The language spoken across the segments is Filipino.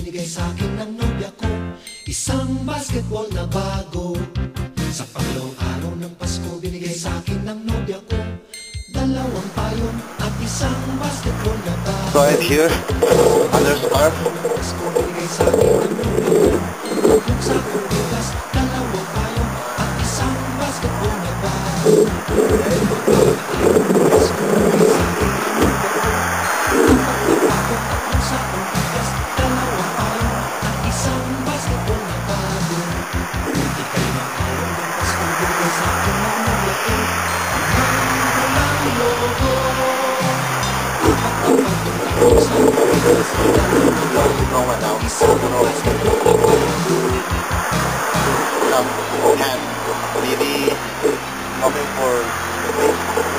binigay sa akin ng nobya ko. Isang basketball na bago. Sa pangalawang araw ng Pasko, binigay sa akin ng nobya ko. Dalawang payong at isang basketball na bago. Right here, under scarf. Pasko, binigay sa akin ng nobya ko. Kung sa bigas, dalawang payong at isang basketball na bago. Pasko, binigay sa akin ng nobya ko. Kung sa bigas, dalawang payong at isang basketball na bago. Ikay na araw ng Pasko, binigay sa akin ng nobya ko. Some hand maybe looking for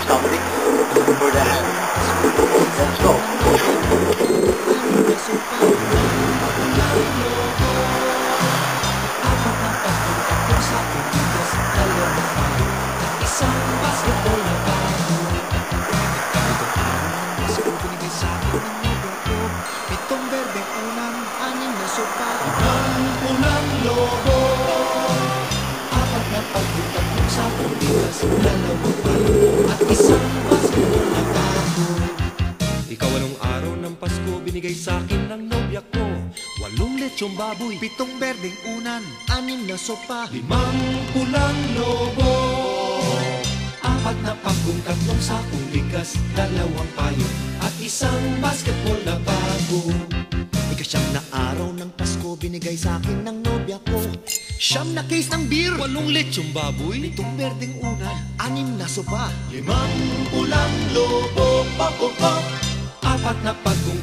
something for the hand. Let's go. Isang basketball na bago. Pasko, binigay sa akin ng nobya ko. Pitong berdeng unang, anim na sopa. Ang pulang lobo. Apat na pagbutak ng sakong bigas. Dalawang palo at isang basketball na bago. Ikaw-walong araw ng Pasko, binigay sa akin ng nobya ko. 8 lechong baboy, 7 berdeng unan, 6 na sopa, 5 pulang lobo. Apat na pagkong, 3 sakong bigas, 2 payo at isang basketball na bago. Ikasyam na araw ng Pasko, binigay sa akin ng nobya ko. 9 na case ng beer, 8 lechong baboy, 7 berdeng unan, 6 na sopa, 5 pulang lobo. Pop, pop, pop. Apat na pagkong,